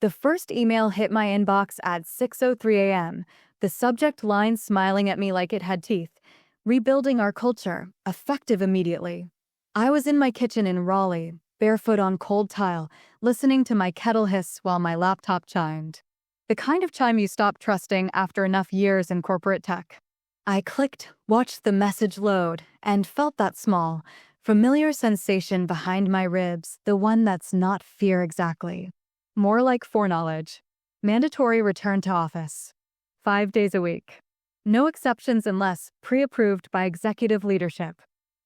The first email hit my inbox at 6:03 a.m., the subject line smiling at me like it had teeth. Rebuilding our culture, effective immediately. I was in my kitchen in Raleigh, barefoot on cold tile, listening to my kettle hiss while my laptop chimed. The kind of chime you stop trusting after enough years in corporate tech. I clicked, watched the message load, and felt that small, familiar sensation behind my ribs, the one that's not fear exactly. More like foreknowledge. Mandatory return to office. 5 days a week. No exceptions unless pre-approved by executive leadership.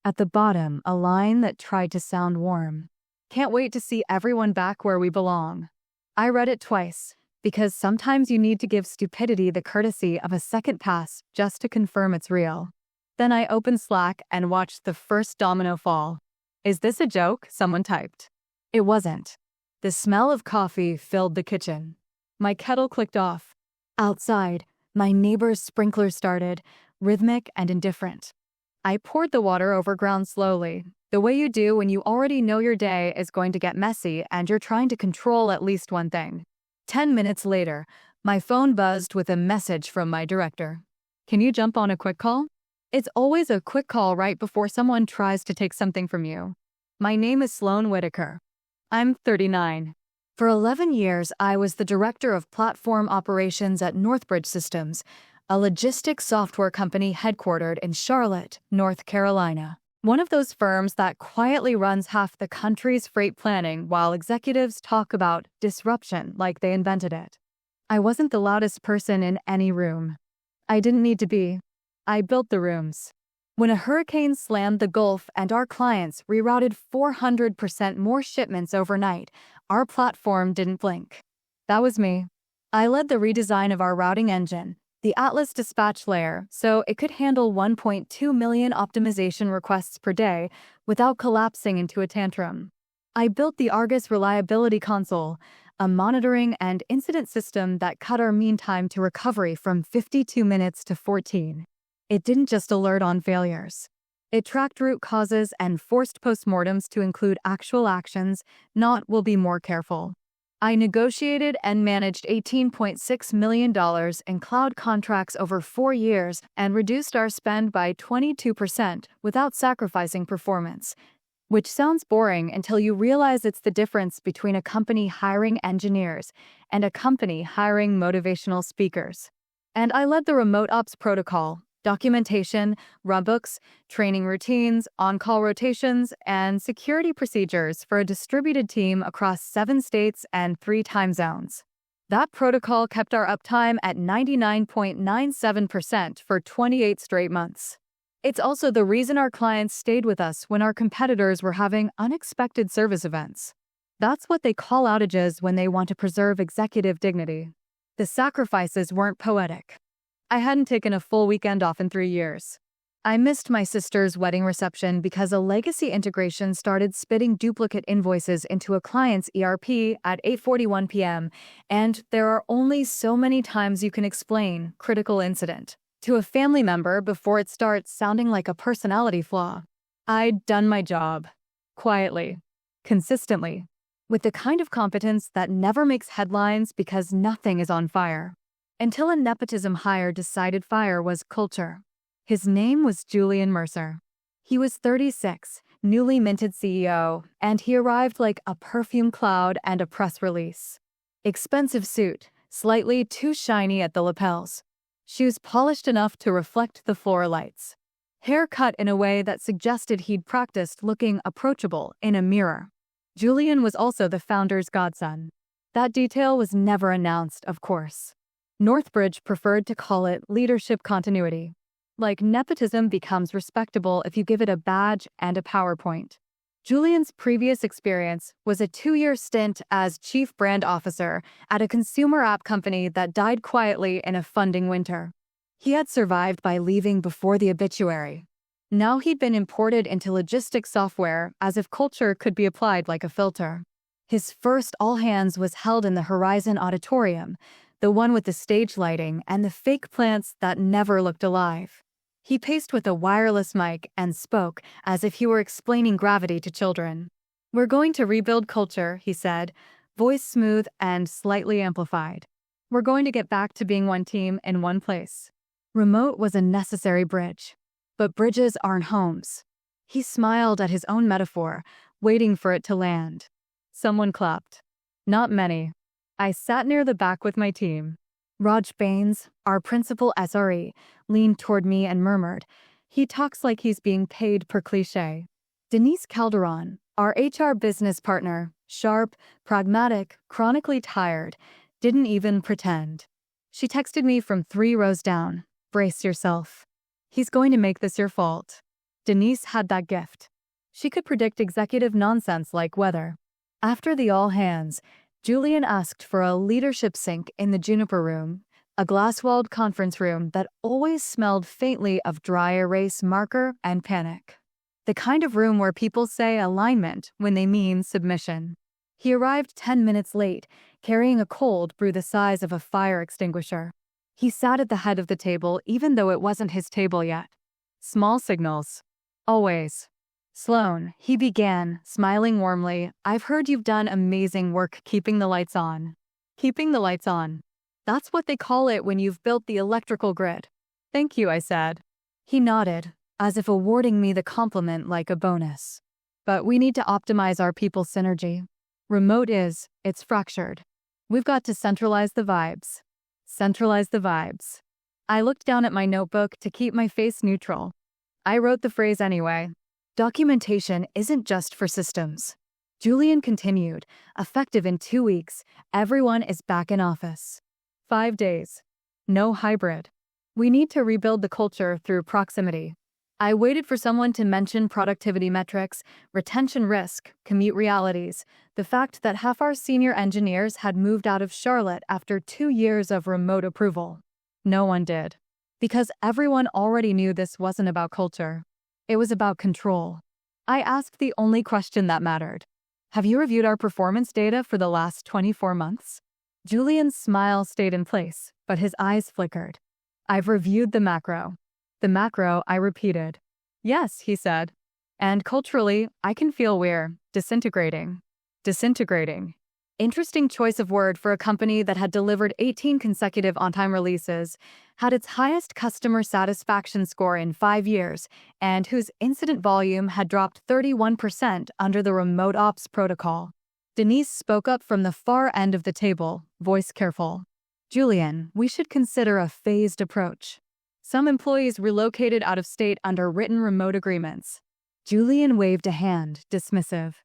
At the bottom, a line that tried to sound warm. Can't wait to see everyone back where we belong. I read it twice, because sometimes you need to give stupidity the courtesy of a second pass just to confirm it's real. Then I opened Slack and watched the first domino fall. "Is this a joke?" someone typed. It wasn't. The smell of coffee filled the kitchen. My kettle clicked off. Outside, my neighbor's sprinkler started, rhythmic and indifferent. I poured the water over ground slowly, the way you do when you already know your day is going to get messy and you're trying to control at least one thing. 10 minutes later, my phone buzzed with a message from my director. "Can you jump on a quick call?" It's always a quick call right before someone tries to take something from you. My name is Sloan Whitaker. I'm 39. For 11 years, I was the director of platform operations at Northbridge Systems, a logistics software company headquartered in Charlotte, North Carolina. One of those firms that quietly runs half the country's freight planning while executives talk about disruption like they invented it. I wasn't the loudest person in any room. I didn't need to be. I built the rooms. When a hurricane slammed the Gulf and our clients rerouted 400% more shipments overnight, our platform didn't blink. That was me. I led the redesign of our routing engine, the Atlas dispatch layer, so it could handle 1.2 million optimization requests per day without collapsing into a tantrum. I built the Argus Reliability Console, a monitoring and incident system that cut our mean time to recovery from 52 minutes to 14. It didn't just alert on failures. It tracked root causes and forced postmortems to include actual actions, not "we'll be more careful." I negotiated and managed $18.6 million in cloud contracts over 4 years and reduced our spend by 22% without sacrificing performance. Which sounds boring until you realize it's the difference between a company hiring engineers and a company hiring motivational speakers. And I led the remote ops protocol, documentation, runbooks, training routines, on-call rotations, and security procedures for a distributed team across 7 states and 3 time zones. That protocol kept our uptime at 99.97% for 28 straight months. It's also the reason our clients stayed with us when our competitors were having unexpected service events. That's what they call outages when they want to preserve executive dignity. The sacrifices weren't poetic. I hadn't taken a full weekend off in 3 years. I missed my sister's wedding reception because a legacy integration started spitting duplicate invoices into a client's ERP at 8:41 p.m., and there are only so many times you can explain critical incident to a family member before it starts sounding like a personality flaw. I'd done my job. Quietly. Consistently. With the kind of competence that never makes headlines because nothing is on fire. Until a nepotism hire decided fire was culture. His name was Julian Mercer. He was 36, newly minted CEO, and he arrived like a perfume cloud and a press release. Expensive suit, slightly too shiny at the lapels. Shoes polished enough to reflect the floor lights. Hair cut in a way that suggested he'd practiced looking approachable in a mirror. Julian was also the founder's godson. That detail was never announced, of course. Northbridge preferred to call it leadership continuity. Like nepotism becomes respectable if you give it a badge and a PowerPoint. Julian's previous experience was a 2-year stint as chief brand officer at a consumer app company that died quietly in a funding winter. He had survived by leaving before the obituary. Now he'd been imported into logistics software as if culture could be applied like a filter. His first all-hands was held in the Horizon Auditorium, the one with the stage lighting and the fake plants that never looked alive. He paced with a wireless mic and spoke as if he were explaining gravity to children. "We're going to rebuild culture," he said, voice smooth and slightly amplified. We're going to get back to being one team in one place. Remote was a necessary bridge. But bridges aren't homes. He smiled at his own metaphor, waiting for it to land. Someone clapped. Not many. I sat near the back with my team. Raj Baines, our principal SRE, leaned toward me and murmured, "He talks like he's being paid per cliché." Denise Calderon, our HR business partner, sharp, pragmatic, chronically tired, didn't even pretend. She texted me from 3 rows down, "Brace yourself. He's going to make this your fault." Denise had that gift. She could predict executive nonsense like weather. After the all-hands, Julian asked for a leadership sink in the Juniper Room, a glass-walled conference room that always smelled faintly of dry erase marker and panic. The kind of room where people say alignment when they mean submission. He arrived 10 minutes late, carrying a cold brew the size of a fire extinguisher. He sat at the head of the table even though it wasn't his table yet. Small signals. Always. "Sloan," he began, smiling warmly, "I've heard you've done amazing work keeping the lights on." Keeping the lights on. That's what they call it when you've built the electrical grid. "Thank you," I said. He nodded, as if awarding me the compliment like a bonus. "But we need to optimize our people synergy. Remote it's fractured. We've got to centralize the vibes." Centralize the vibes. I looked down at my notebook to keep my face neutral. I wrote the phrase anyway. Documentation isn't just for systems. Julian continued, effective in 2 weeks, everyone is back in office. 5 days. No hybrid. We need to rebuild the culture through proximity. I waited for someone to mention productivity metrics, retention risk, commute realities, the fact that half our senior engineers had moved out of Charlotte after 2 years of remote approval. No one did. Because everyone already knew this wasn't about culture. It was about control. I asked the only question that mattered. "Have you reviewed our performance data for the last 24 months?" Julian's smile stayed in place, but his eyes flickered. "I've reviewed the macro." "The macro," I repeated. "Yes," he said. "And culturally, I can feel we're disintegrating." Disintegrating. Interesting choice of word for a company that had delivered 18 consecutive on-time releases, had its highest customer satisfaction score in 5 years, and whose incident volume had dropped 31% under the remote ops protocol. Denise spoke up from the far end of the table, voice careful. "Julian, we should consider a phased approach. Some employees relocated out of state under written remote agreements." Julian waved a hand, dismissive.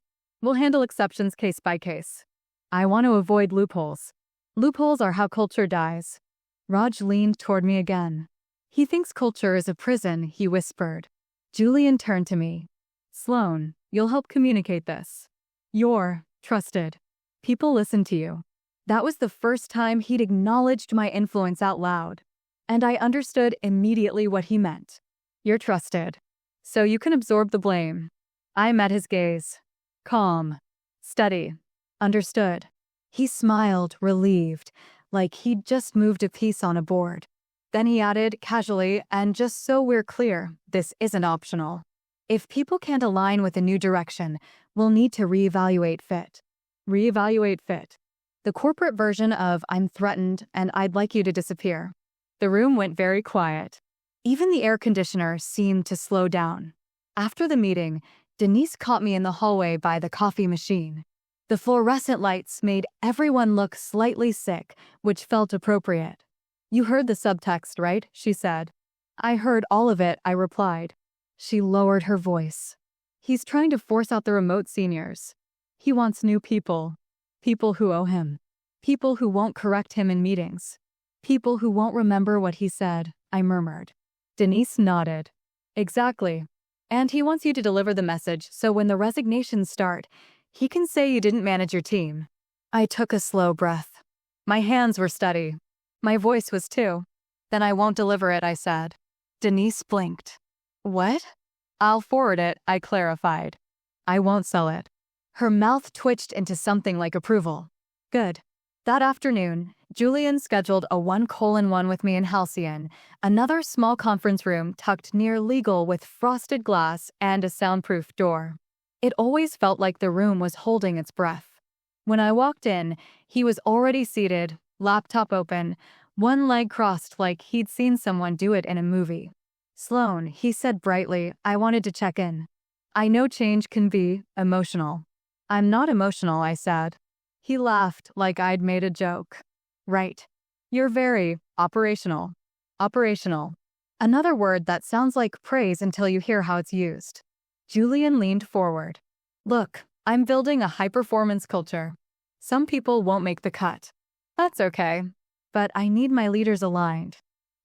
"We'll handle exceptions case by case. I want to avoid loopholes. Loopholes are how culture dies." Raj leaned toward me again. "He thinks culture is a prison," he whispered. Julian turned to me. "Sloan, you'll help communicate this. You're trusted. People listen to you." That was the first time he'd acknowledged my influence out loud. And I understood immediately what he meant. "You're trusted. So you can absorb the blame." I met his gaze. Calm. Steady. "Understood." He smiled, relieved, like he'd just moved a piece on a board. Then he added, casually, "And just so we're clear, this isn't optional. If people can't align with a new direction, we'll need to reevaluate fit." Reevaluate fit. The corporate version of "I'm threatened and I'd like you to disappear." The room went very quiet. Even the air conditioner seemed to slow down. After the meeting, Denise caught me in the hallway by the coffee machine. The fluorescent lights made everyone look slightly sick, which felt appropriate. "You heard the subtext, right?" she said. "I heard all of it," I replied. She lowered her voice. "He's trying to force out the remote seniors. He wants new people. People who owe him. People who won't correct him in meetings. People who won't remember what he said," I murmured. Denise nodded. "Exactly. And he wants you to deliver the message so when the resignations start, he can say you didn't manage your team." I took a slow breath. My hands were steady. My voice was too. "Then I won't deliver it," I said. Denise blinked. "What?" "I'll forward it," I clarified. "I won't sell it." Her mouth twitched into something like approval. "Good." That afternoon, Julian scheduled a 1:1 with me in Halcyon, another small conference room tucked near legal with frosted glass and a soundproof door. It always felt like the room was holding its breath. When I walked in, he was already seated, laptop open, one leg crossed like he'd seen someone do it in a movie. "Sloan," he said brightly, "I wanted to check in. I know change can be emotional." "I'm not emotional," I said. He laughed like I'd made a joke. "Right. You're very operational." Operational. Another word that sounds like praise until you hear how it's used. Julian leaned forward. "Look, I'm building a high-performance culture. Some people won't make the cut. That's okay. But I need my leaders aligned."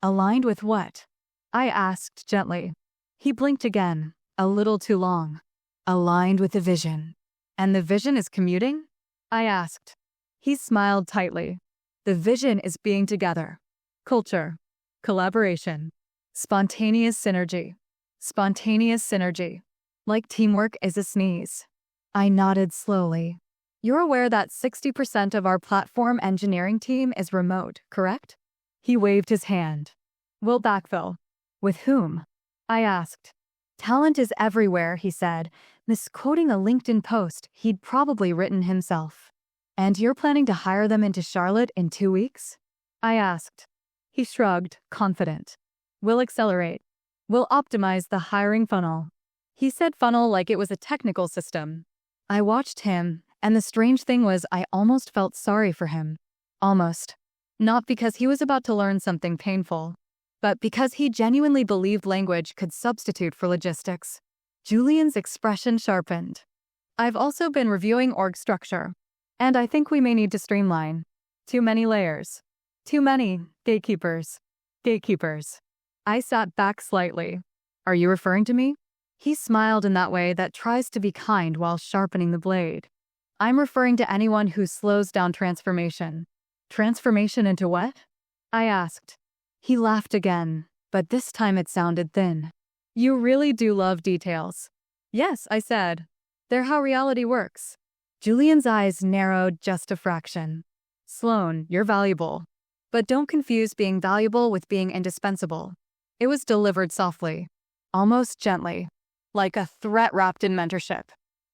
"Aligned with what?" I asked gently. He blinked again, a little too long. "Aligned with the vision." "And the vision is commuting?" I asked. He smiled tightly. "The vision is being together. Culture. Collaboration. Spontaneous synergy. Spontaneous synergy. Like teamwork is a sneeze." I nodded slowly. "You're aware that 60% of our platform engineering team is remote, correct?" He waved his hand. "We'll backfill." "With whom?" I asked. "Talent is everywhere," he said, misquoting a LinkedIn post he'd probably written himself. "And you're planning to hire them into Charlotte in 2 weeks?" I asked. He shrugged, confident. "We'll accelerate. We'll optimize the hiring funnel." He said funnel like it was a technical system. I watched him, and the strange thing was I almost felt sorry for him. Almost. Not because he was about to learn something painful, but because he genuinely believed language could substitute for logistics. Julian's expression sharpened. "I've also been reviewing org structure, and I think we may need to streamline. Too many layers. Too many gatekeepers." Gatekeepers. I sat back slightly. "Are you referring to me?" He smiled in that way that tries to be kind while sharpening the blade. "I'm referring to anyone who slows down transformation." "Transformation into what?" I asked. He laughed again, but this time it sounded thin. "You really do love details." "Yes," I said. "They're how reality works." Julian's eyes narrowed just a fraction. "Sloan, you're valuable. But don't confuse being valuable with being indispensable." It was delivered softly, almost gently, like a threat wrapped in mentorship.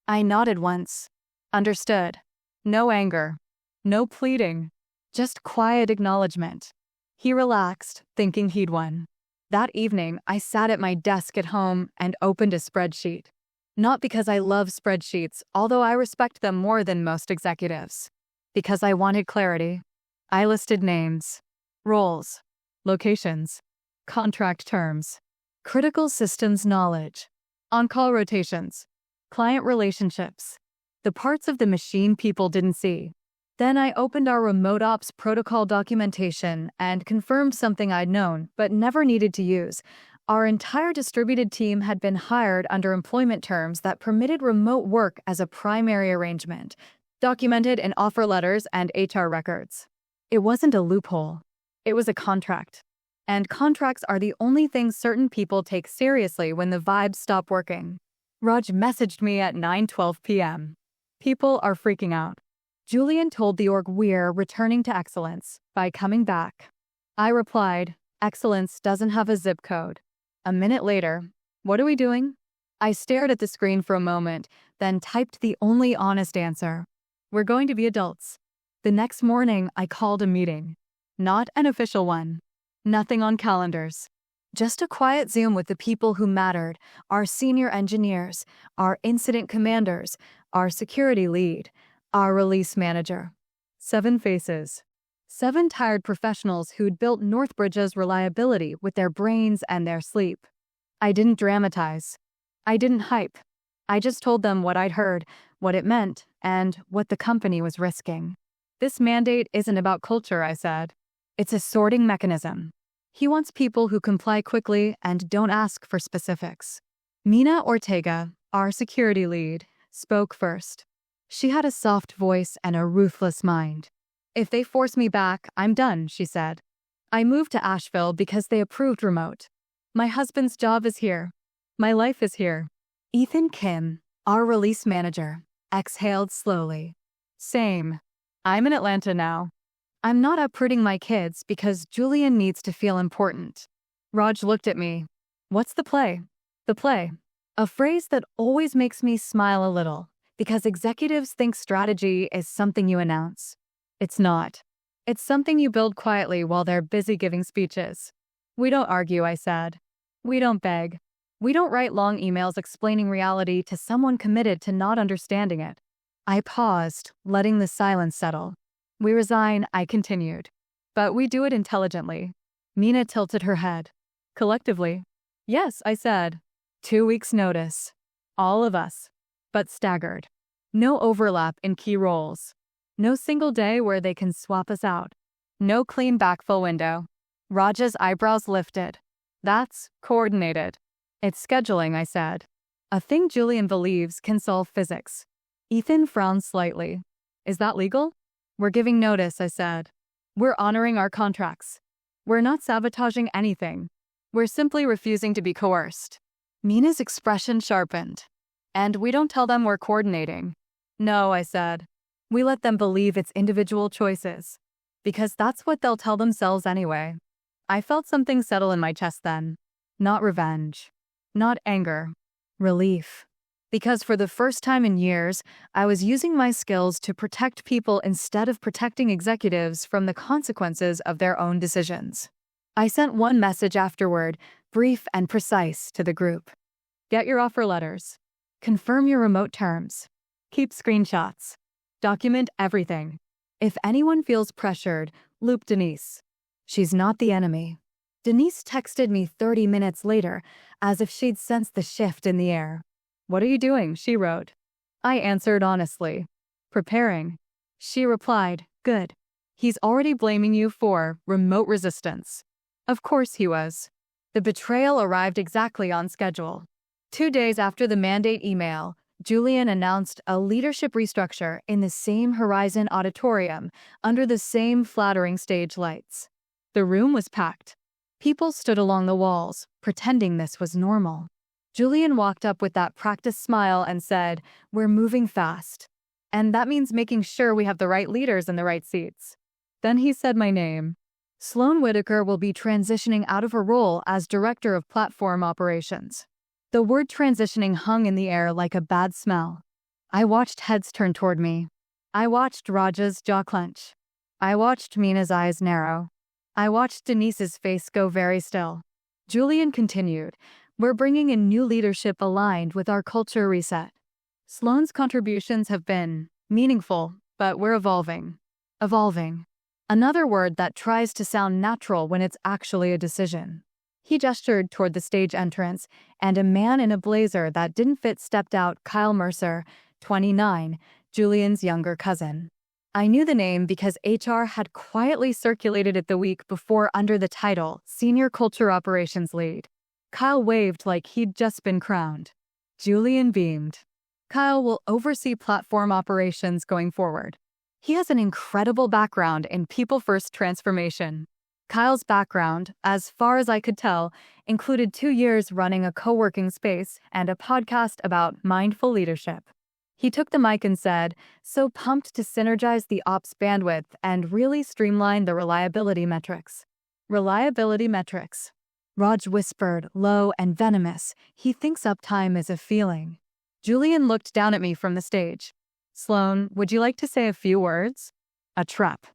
I nodded once. Understood. No anger. No pleading. Just quiet acknowledgement. He relaxed, thinking he'd won. That evening, I sat at my desk at home and opened a spreadsheet. Not because I love spreadsheets, although I respect them more than most executives. Because I wanted clarity. I listed names, roles, locations, contract terms, critical systems knowledge, on-call rotations, client relationships, the parts of the machine people didn't see. Then I opened our remote ops protocol documentation and confirmed something I'd known but never needed to use. Our entire distributed team had been hired under employment terms that permitted remote work as a primary arrangement, documented in offer letters and HR records. It wasn't a loophole. It was a contract. And contracts are the only thing certain people take seriously when the vibes stop working. Raj messaged me at 9:12 p.m. "People are freaking out. Julian told the org we're returning to excellence by coming back." I replied, "Excellence doesn't have a zip code." A minute later, "What are we doing?" I stared at the screen for a moment, then typed the only honest answer. "We're going to be adults." The next morning, I called a meeting. Not an official one. Nothing on calendars. Just a quiet Zoom with the people who mattered, our senior engineers, our incident commanders, our security lead, our release manager. 7 faces. 7 tired professionals who'd built Northbridge's reliability with their brains and their sleep. I didn't dramatize. I didn't hype. I just told them what I'd heard, what it meant, and what the company was risking. "This mandate isn't about culture," I said. "It's a sorting mechanism." He wants people who comply quickly and don't ask for specifics. Mina Ortega, our security lead, spoke first. She had a soft voice and a ruthless mind. "If they force me back, I'm done," she said. "I moved to Asheville because they approved remote. My husband's job is here. My life is here." Ethan Kim, our release manager, exhaled slowly. "Same. I'm in Atlanta now. I'm not uprooting my kids because Julian needs to feel important." Raj looked at me. "What's the play?" "The play." A phrase that always makes me smile a little. Because executives think strategy is something you announce. It's not. It's something you build quietly while they're busy giving speeches. We don't argue, I said. We don't beg. We don't write long emails explaining reality to someone committed to not understanding it. I paused, letting the silence settle. We resign, I continued. But we do it intelligently. Mina tilted her head. Collectively? Yes, I said. 2 weeks' notice. All of us. But staggered. No overlap in key roles. No single day where they can swap us out. No clean backfill window. Raj's eyebrows lifted. That's coordinated. It's scheduling, I said. A thing Julian believes can solve physics. Ethan frowned slightly. Is that legal? We're giving notice, I said. We're honoring our contracts. We're not sabotaging anything. We're simply refusing to be coerced. Mina's expression sharpened. And we don't tell them we're coordinating. No, I said. We let them believe it's individual choices. Because that's what they'll tell themselves anyway. I felt something settle in my chest then. Not revenge. Not anger. Relief. Because for the first time in years, I was using my skills to protect people instead of protecting executives from the consequences of their own decisions. I sent one message afterward, brief and precise, to the group. Get your offer letters. Confirm your remote terms. Keep screenshots. Document everything. If anyone feels pressured, loop Denise. She's not the enemy. Denise texted me 30 minutes later, as if she'd sensed the shift in the air. What are you doing? She wrote. I answered honestly. Preparing. She replied, good. He's already blaming you for remote resistance. Of course he was. The betrayal arrived exactly on schedule. 2 days after the mandate email, Julian announced a leadership restructure in the same Horizon auditorium under the same flattering stage lights. The room was packed. People stood along the walls, pretending this was normal. Julian walked up with that practiced smile and said, we're moving fast. And that means making sure we have the right leaders in the right seats. Then he said my name. Sloan Whitaker will be transitioning out of her role as Director of Platform Operations. The word transitioning hung in the air like a bad smell. I watched heads turn toward me. I watched Raja's jaw clench. I watched Mina's eyes narrow. I watched Denise's face go very still. Julian continued, we're bringing in new leadership aligned with our culture reset. Sloan's contributions have been meaningful, but we're evolving. Evolving. Another word that tries to sound natural when it's actually a decision. He gestured toward the stage entrance, and a man in a blazer that didn't fit stepped out. Kyle Mercer, 29, Julian's younger cousin. I knew the name because HR had quietly circulated it the week before under the title Senior Culture Operations Lead. Kyle waved like he'd just been crowned. Julian beamed. Kyle will oversee platform operations going forward. He has an incredible background in people-first transformation. Kyle's background, as far as I could tell, included 2 years running a co-working space and a podcast about mindful leadership. He took the mic and said, so pumped to synergize the ops bandwidth and really streamline the reliability metrics. Reliability metrics. Raj whispered, low and venomous, he thinks uptime is a feeling. Julian looked down at me from the stage. Sloan, would you like to say a few words? A trap.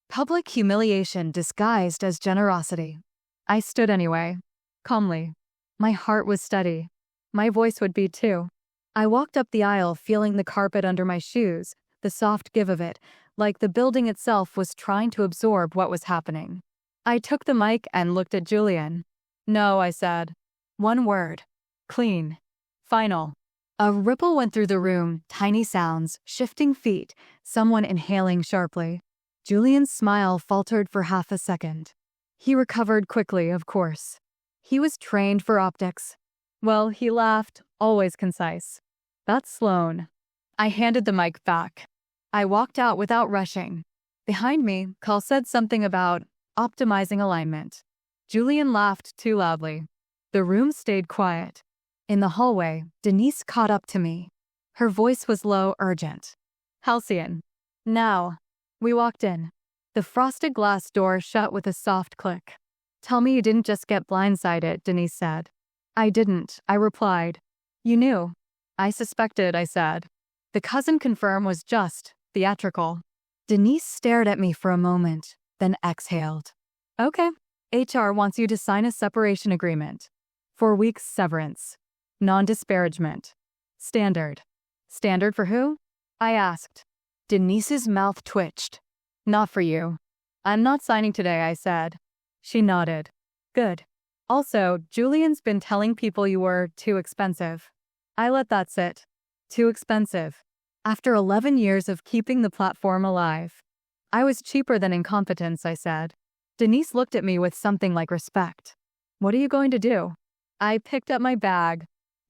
Public humiliation disguised as generosity. I stood anyway, calmly. My heart was steady. My voice would be too. I walked up the aisle feeling the carpet under my shoes, the soft give of it, like the building itself was trying to absorb what was happening. I took the mic and looked at Julian. No, I said. One word. Clean. Final. A ripple went through the room, tiny sounds, shifting feet, someone inhaling sharply. Julian's smile faltered for half a second. He recovered quickly, of course. He was trained for optics. Well, he laughed, always concise. That's Sloan. I handed the mic back. I walked out without rushing. Behind me, Carl said something about optimizing alignment. Julian laughed too loudly. The room stayed quiet. In the hallway, Denise caught up to me. Her voice was low, urgent. Halcyon. Now. We walked in. The frosted glass door shut with a soft click. Tell me you didn't just get blindsided, Denise said. I didn't, I replied. You knew. I suspected, I said. The cousin confirm was just theatrical. Denise stared at me for a moment, then exhaled. Okay. HR wants you to sign a separation agreement. 4 weeks severance. Non-disparagement. Standard. Standard for who? I asked. Denise's mouth twitched. Not for you. I'm not signing today, I said. She nodded. Good. Also, Julian's been telling people you were too expensive. I let that sit. Too expensive. After 11 years of keeping the platform alive. I was cheaper than incompetence, I said. Denise looked at me with something like respect. What are you going to do? I picked up my bag.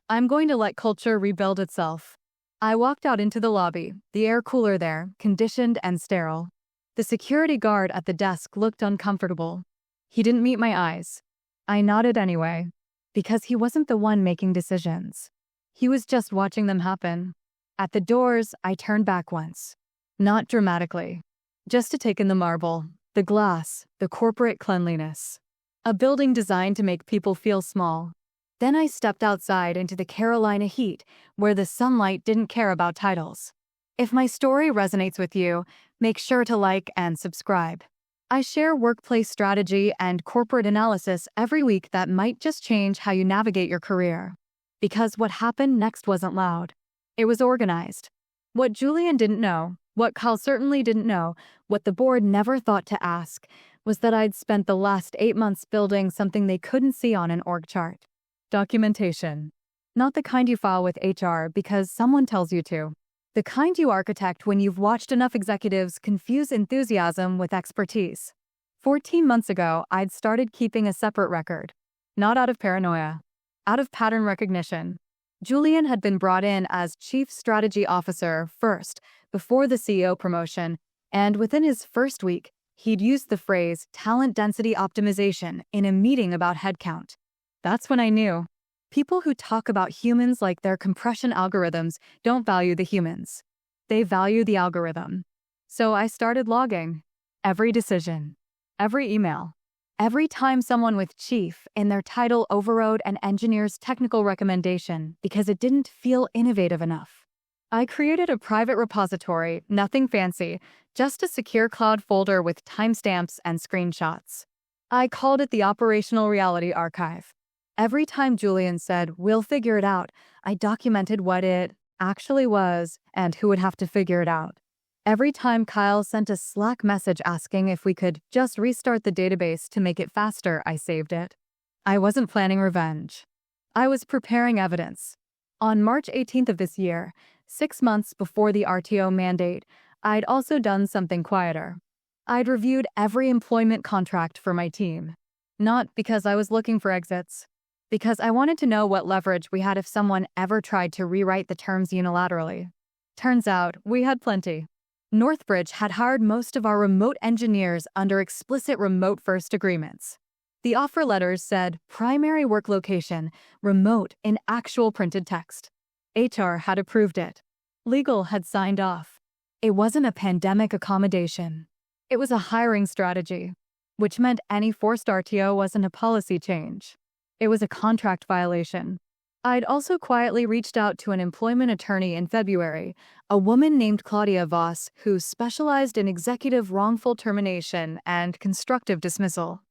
I'm going to let culture rebuild itself. I walked out into the lobby, the air cooler there, conditioned and sterile. The security guard at the desk looked uncomfortable. He didn't meet my eyes. I nodded anyway, because he wasn't the one making decisions. He was just watching them happen. At the doors, I turned back once. Not dramatically. Just to take in the marble, the glass, the corporate cleanliness. A building designed to make people feel small. Then I stepped outside into the Carolina heat, where the sunlight didn't care about titles. If my story resonates with you, make sure to like and subscribe. I share workplace strategy and corporate analysis every week that might just change how you navigate your career. Because what happened next wasn't loud. It was organized. What Julian didn't know, what Kyle certainly didn't know, what the board never thought to ask, was that I'd spent the last 8 months building something they couldn't see on an org chart. Documentation. Not the kind you file with HR because someone tells you to. The kind you architect when you've watched enough executives confuse enthusiasm with expertise. 14 months ago, I'd started keeping a separate record. Not out of paranoia. Out of pattern recognition. Julian had been brought in as Chief Strategy Officer first, before the CEO promotion, and within his first week, he'd used the phrase talent density optimization in a meeting about headcount. That's when I knew. People who talk about humans like their compression algorithms don't value the humans. They value the algorithm. So I started logging. Every decision. Every email. Every time someone with chief in their title overrode an engineer's technical recommendation because it didn't feel innovative enough. I created a private repository, nothing fancy, just a secure cloud folder with timestamps and screenshots. I called it the Operational Reality Archive. Every time Julian said, "We'll figure it out," I documented what it actually was and who would have to figure it out. Every time Kyle sent a Slack message asking if we could just restart the database to make it faster, I saved it. I wasn't planning revenge. I was preparing evidence. On March 18th of this year, 6 months before the RTO mandate, I'd also done something quieter. I'd reviewed every employment contract for my team. Not because I was looking for exits. Because I wanted to know what leverage we had if someone ever tried to rewrite the terms unilaterally. Turns out, we had plenty. Northbridge had hired most of our remote engineers under explicit remote-first agreements. The offer letters said primary work location, remote in actual printed text. HR had approved it. Legal had signed off. It wasn't a pandemic accommodation. It was a hiring strategy, which meant any forced RTO wasn't a policy change. It was a contract violation. I'd also quietly reached out to an employment attorney in February, a woman named Claudia Voss, who specialized in executive wrongful termination and constructive dismissal.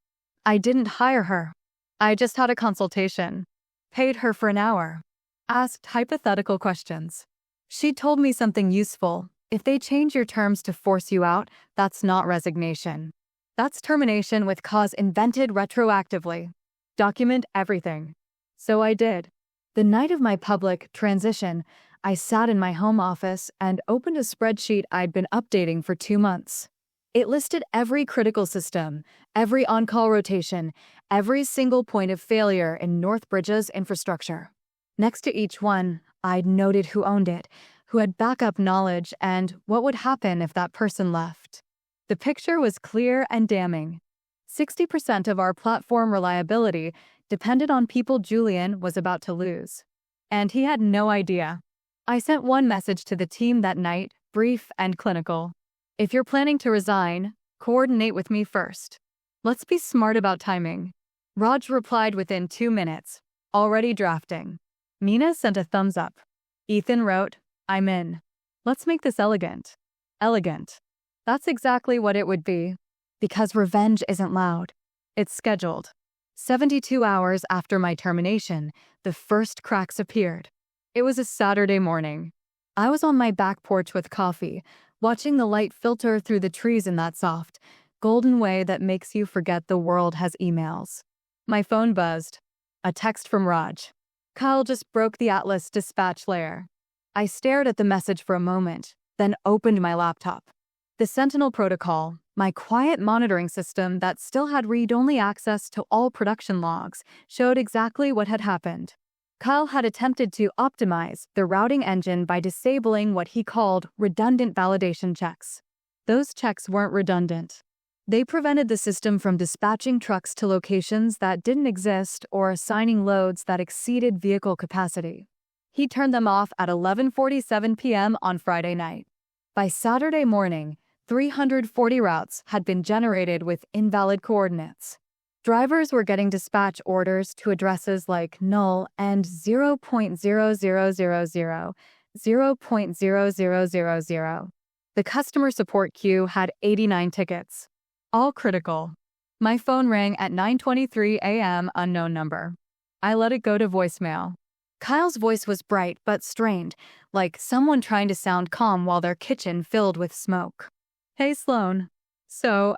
I didn't hire her. I just had a consultation. Paid her for an hour. Asked hypothetical questions. She told me something useful. If they change your terms to force you out, that's not resignation. That's termination with cause invented retroactively. Document everything. So I did. The night of my public transition, I sat in my home office and opened a spreadsheet I'd been updating for 2 months. It listed every critical system, every on-call rotation, every single point of failure in Northbridge's infrastructure. Next to each one, I'd noted who owned it, who had backup knowledge, and what would happen if that person left. The picture was clear and damning. 60% of our platform reliability depended on people Julian was about to lose. And he had no idea. I sent one message to the team that night, brief and clinical. If you're planning to resign, coordinate with me first. Let's be smart about timing. Raj replied within 2 minutes, already drafting. Mina sent a thumbs up. Ethan wrote, "I'm in." Let's make this elegant. Elegant. That's exactly what it would be. Because revenge isn't loud. It's scheduled. 72 hours after my termination, the first cracks appeared. It was a Saturday morning. I was on my back porch with coffee, watching the light filter through the trees in that soft, golden way that makes you forget the world has emails. My phone buzzed. A text from Raj. Kyle just broke the Atlas dispatch layer. I stared at the message for a moment, then opened my laptop. The Sentinel protocol, my quiet monitoring system that still had read-only access to all production logs, showed exactly what had happened. Kyle had attempted to optimize the routing engine by disabling what he called redundant validation checks. Those checks weren't redundant. They prevented the system from dispatching trucks to locations that didn't exist or assigning loads that exceeded vehicle capacity. He turned them off at 11:47 p.m. on Friday night. By Saturday morning, 340 routes had been generated with invalid coordinates. Drivers were getting dispatch orders to addresses like null and 0.0000, 0.0000. The customer support queue had 89 tickets. All critical. My phone rang at 9:23 a.m. unknown number. I let it go to voicemail. Kyle's voice was bright but strained, like someone trying to sound calm while their kitchen filled with smoke. Hey Sloan. So,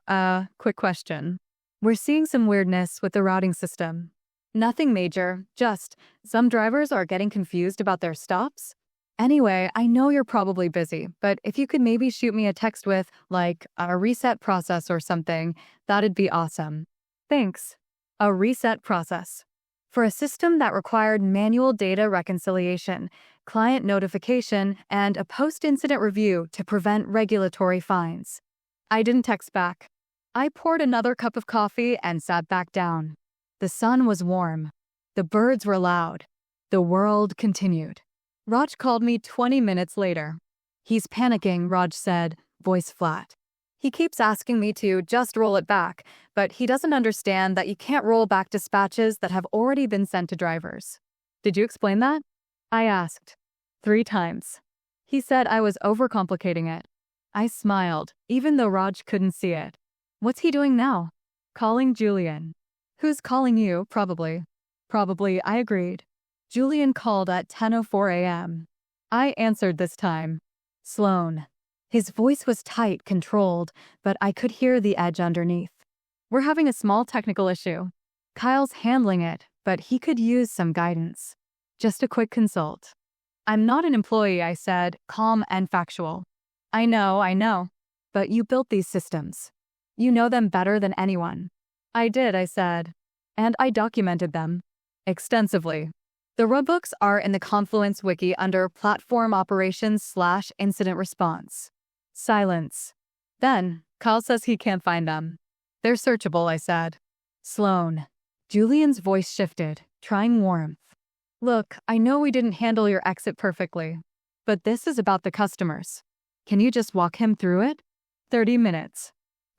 quick question. We're seeing some weirdness with the routing system. Nothing major, just some drivers are getting confused about their stops. Anyway, I know you're probably busy, but if you could maybe shoot me a text with, like, a reset process or something, that'd be awesome. Thanks. A reset process. For a system that required manual data reconciliation, client notification, and a post-incident review to prevent regulatory fines. I didn't text back. I poured another cup of coffee and sat back down. The sun was warm. The birds were loud. The world continued. Raj called me 20 minutes later. He's panicking, Raj said, voice flat. He keeps asking me to just roll it back, but he doesn't understand that you can't roll back dispatches that have already been sent to drivers. Did you explain that? I asked. 3 times. He said I was overcomplicating it. I smiled, even though Raj couldn't see it. What's he doing now? Calling Julian. Who's calling you, probably. Probably, I agreed. Julian called at 10:04 a.m. I answered this time. Sloan. His voice was tight, controlled, but I could hear the edge underneath. We're having a small technical issue. Kyle's handling it, but he could use some guidance. Just a quick consult. I'm not an employee, I said, calm and factual. I know. But you built these systems. You know them better than anyone. I did, I said. And I documented them. Extensively. The roadbooks are in the Confluence wiki under Platform Operations/Incident Response. Silence. Then, Kyle says he can't find them. They're searchable, I said. Sloan. Julian's voice shifted, trying warmth. Look, I know we didn't handle your exit perfectly, but this is about the customers. Can you just walk him through it? 30 minutes.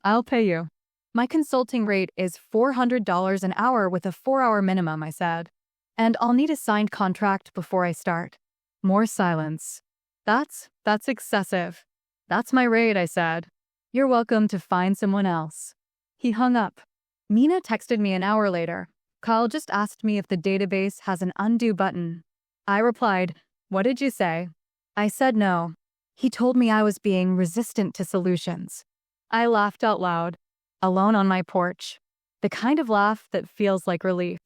I'll pay you. My consulting rate is $400 an hour with a 4-hour minimum, I said. And I'll need a signed contract before I start. More silence. That's excessive. That's my rate, I said. You're welcome to find someone else. He hung up. Mina texted me an hour later. Kyle just asked me if the database has an undo button. I replied, what did you say? I said no. He told me I was being resistant to solutions. I laughed out loud, alone on my porch. The kind of laugh that feels like relief.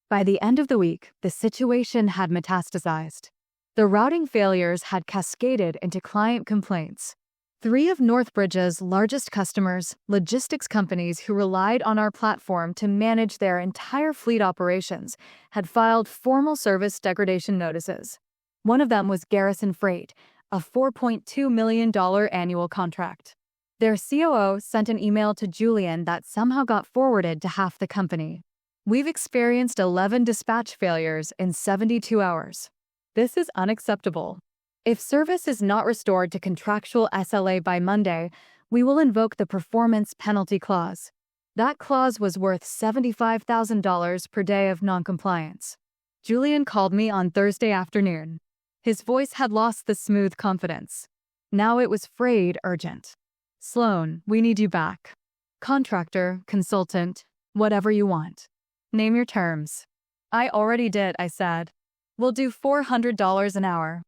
By the end of the week, the situation had metastasized. The routing failures had cascaded into client complaints. 3 of Northbridge's largest customers, logistics companies who relied on our platform to manage their entire fleet operations, had filed formal service degradation notices. One of them was Garrison Freight, a $4.2 million annual contract. Their COO sent an email to Julian that somehow got forwarded to half the company. We've experienced 11 dispatch failures in 72 hours. This is unacceptable. If service is not restored to contractual SLA by Monday, we will invoke the performance penalty clause. That clause was worth $75,000 per day of noncompliance. Julian called me on Thursday afternoon. His voice had lost the smooth confidence. Now it was frayed urgent. Sloan, we need you back. Contractor, consultant, whatever you want. Name your terms. I already did, I said. We'll do $400 an hour.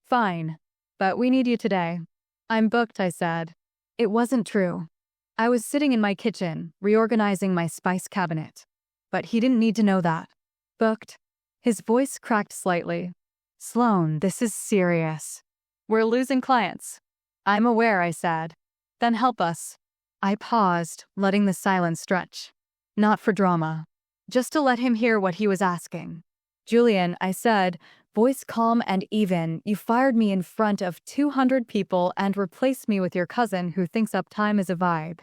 Fine. But we need you today. I'm booked, I said. It wasn't true. I was sitting in my kitchen, reorganizing my spice cabinet. But he didn't need to know that. Booked? His voice cracked slightly. Sloan, this is serious. We're losing clients. I'm aware, I said. Then help us. I paused, letting the silence stretch. Not for drama. Just to let him hear what he was asking. Julian, I said, voice calm and even, you fired me in front of 200 people and replaced me with your cousin who thinks uptime is a vibe.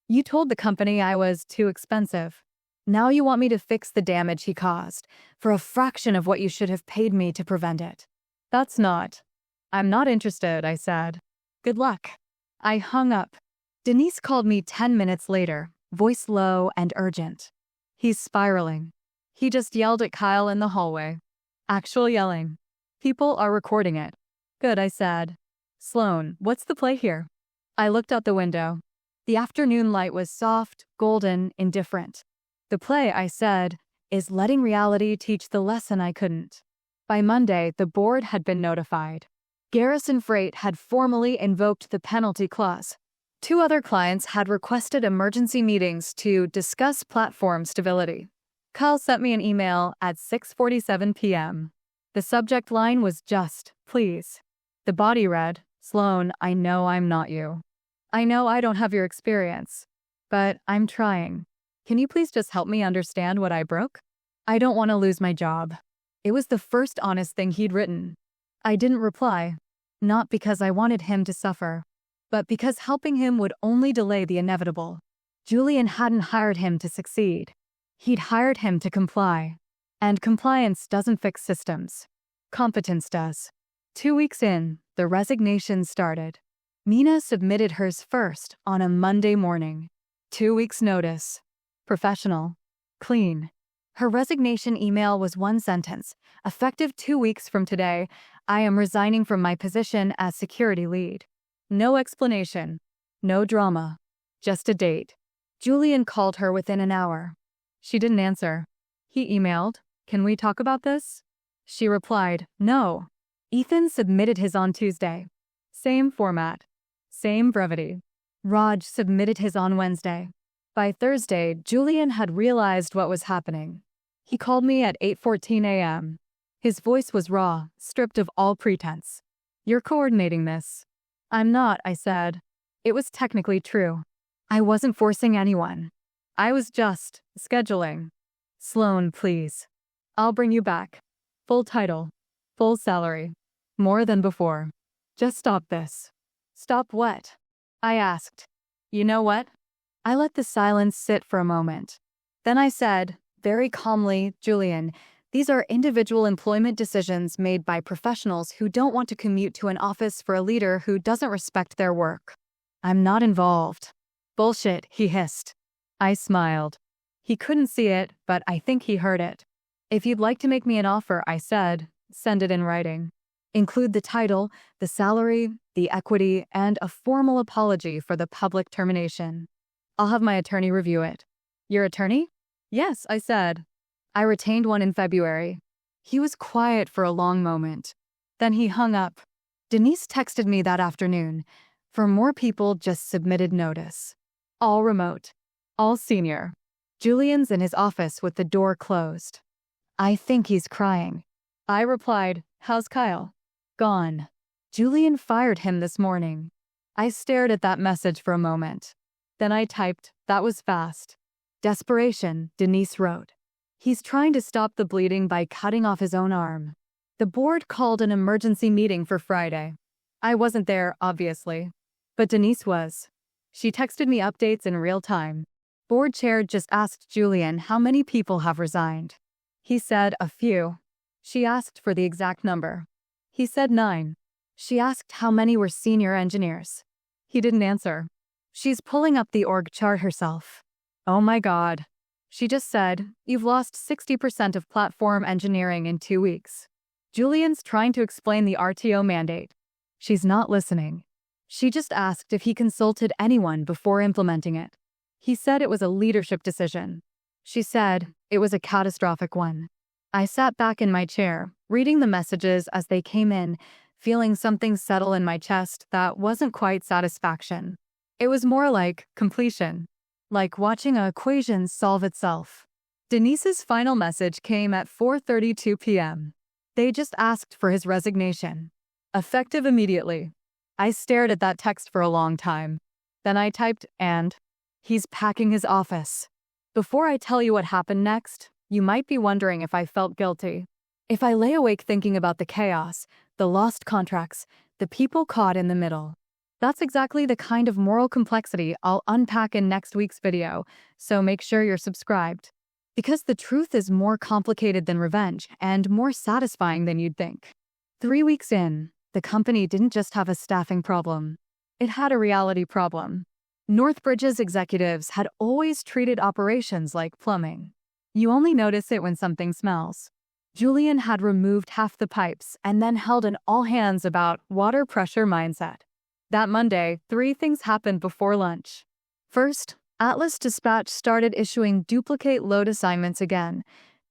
You told the company I was too expensive. Now you want me to fix the damage he caused, for a fraction of what you should have paid me to prevent it. That's not. I'm not interested, I said. Good luck. I hung up. Denise called me 10 minutes later, voice low and urgent. He's spiraling. He just yelled at Kyle in the hallway. Actual yelling. People are recording it. Good, I said. Sloan, what's the play here? I looked out the window. The afternoon light was soft, golden, indifferent. The play, I said, is letting reality teach the lesson I couldn't. By Monday, the board had been notified. Garrison Freight had formally invoked the penalty clause. 2 other clients had requested emergency meetings to discuss platform stability. Kyle sent me an email at 6:47 p.m. The subject line was just, please. The body read, Sloan, I know I'm not you. I know I don't have your experience. But I'm trying. Can you please just help me understand what I broke? I don't want to lose my job. It was the first honest thing he'd written. I didn't reply. Not because I wanted him to suffer, but because helping him would only delay the inevitable. Julian hadn't hired him to succeed. He'd hired him to comply. And compliance doesn't fix systems. Competence does. 2 weeks in, the resignation started. Mina submitted hers first on a Monday morning. 2 weeks' notice. Professional. Clean. Her resignation email was one sentence. Effective 2 weeks from today, I am resigning from my position as security lead. No explanation. No drama. Just a date. Julian called her within an hour. She didn't answer. He emailed, Can we talk about this? She replied, No. Ethan submitted his on Tuesday. Same format. Same brevity. Raj submitted his on Wednesday. By Thursday, Julian had realized what was happening. He called me at 8:14 a.m. His voice was raw, stripped of all pretense. You're coordinating this. I'm not, I said. It was technically true. I wasn't forcing anyone. I was just scheduling. Sloan, please. I'll bring you back. Full title. Full salary. More than before. Just stop this. Stop what? I asked. You know what? I let the silence sit for a moment. Then I said, very calmly, Julian, these are individual employment decisions made by professionals who don't want to commute to an office for a leader who doesn't respect their work. I'm not involved. Bullshit, he hissed. I smiled. He couldn't see it, but I think he heard it. If you'd like to make me an offer, I said, send it in writing. Include the title, the salary, the equity, and a formal apology for the public termination. I'll have my attorney review it. Your attorney? Yes, I said. I retained one in February. He was quiet for a long moment. Then he hung up. Denise texted me that afternoon. For more people just submitted notice. All remote. All senior. Julian's in his office with the door closed. I think he's crying. I replied, How's Kyle? Gone. Julian fired him this morning. I stared at that message for a moment. Then I typed, That was fast. Desperation, Denise wrote. He's trying to stop the bleeding by cutting off his own arm. The board called an emergency meeting for Friday. I wasn't there, obviously. But Denise was. She texted me updates in real time. Board chair just asked Julian how many people have resigned. He said a few. She asked for the exact number. He said 9. She asked how many were senior engineers. He didn't answer. She's pulling up the org chart herself. Oh my God. She just said, You've lost 60% of platform engineering in 2 weeks. Julian's trying to explain the RTO mandate. She's not listening. She just asked if he consulted anyone before implementing it. He said it was a leadership decision. She said it was a catastrophic one. I sat back in my chair, reading the messages as they came in, feeling something settle in my chest that wasn't quite satisfaction. It was more like completion, like watching an equation solve itself. Denise's final message came at 4:32 p.m. They just asked for his resignation. Effective immediately. I stared at that text for a long time. Then I typed, and he's packing his office. Before I tell you what happened next, you might be wondering if I felt guilty. If I lay awake thinking about the chaos, the lost contracts, the people caught in the middle. That's exactly the kind of moral complexity I'll unpack in next week's video, so make sure you're subscribed. Because the truth is more complicated than revenge and more satisfying than you'd think. 3 weeks in, the company didn't just have a staffing problem. It had a reality problem. Northbridge's executives had always treated operations like plumbing. You only notice it when something smells. Julian had removed half the pipes and then held an all-hands about water pressure mindset. That Monday, 3 things happened before lunch. First, Atlas Dispatch started issuing duplicate load assignments again.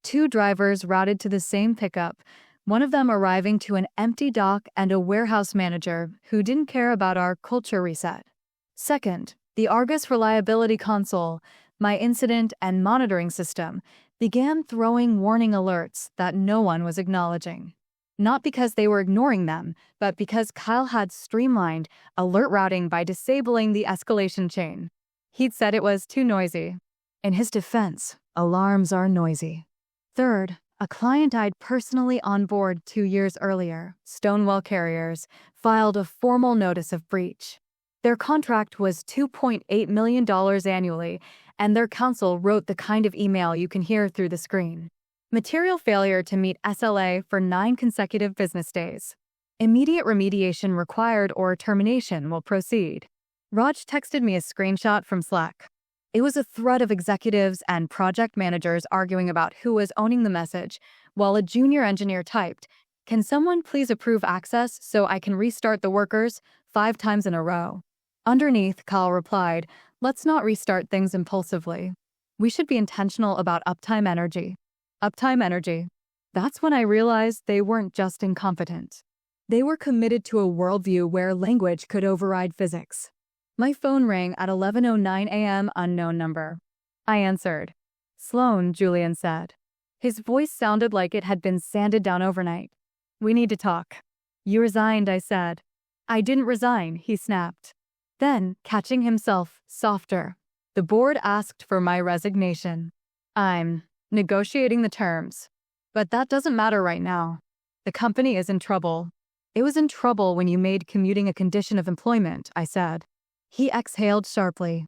2 drivers routed to the same pickup, one of them arriving to an empty dock and a warehouse manager who didn't care about our culture reset. Second, the Argus Reliability Console, my incident and monitoring system, began throwing warning alerts that no one was acknowledging. Not because they were ignoring them, but because Kyle had streamlined alert routing by disabling the escalation chain. He'd said it was too noisy. In his defense, alarms are noisy. Third, a client I'd personally onboarded 2 years earlier, Stonewall Carriers, filed a formal notice of breach. Their contract was $2.8 million annually, and their counsel wrote the kind of email you can hear through the screen. Material failure to meet SLA for 9 consecutive business days. Immediate remediation required or termination will proceed. Raj texted me a screenshot from Slack. It was a thread of executives and project managers arguing about who was owning the message, while a junior engineer typed, "Can someone please approve access so I can restart the workers 5 times in a row?" Underneath, Kyle replied, "Let's not restart things impulsively. We should be intentional about uptime energy." Uptime energy. That's when I realized they weren't just incompetent. They were committed to a worldview where language could override physics. My phone rang at 11:09 a.m. unknown number. I answered. "Sloan," Julian said. His voice sounded like it had been sanded down overnight. "We need to talk." "You resigned," I said. "I didn't resign," he snapped. Then, catching himself, softer. "The board asked for my resignation. I'm negotiating the terms. But that doesn't matter right now. The company is in trouble." "It was in trouble when you made commuting a condition of employment," I said. He exhaled sharply.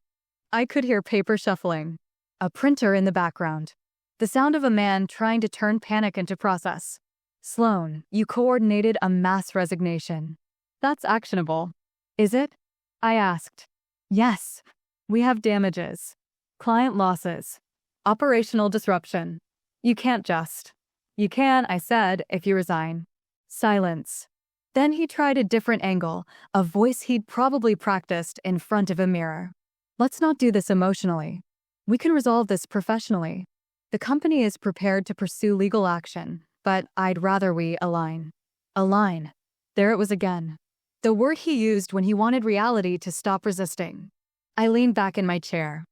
I could hear paper shuffling. A printer in the background. The sound of a man trying to turn panic into process. "Sloan, you coordinated a mass resignation. That's actionable. Is it?" I asked. "Yes. We have damages. Client losses. Operational disruption. You can't just." "You can," I said, "if you resign." Silence. Then he tried a different angle, a voice he'd probably practiced in front of a mirror. "Let's not do this emotionally. We can resolve this professionally. The company is prepared to pursue legal action, but I'd rather we align." Align. There it was again. The word he used when he wanted reality to stop resisting. I leaned back in my chair.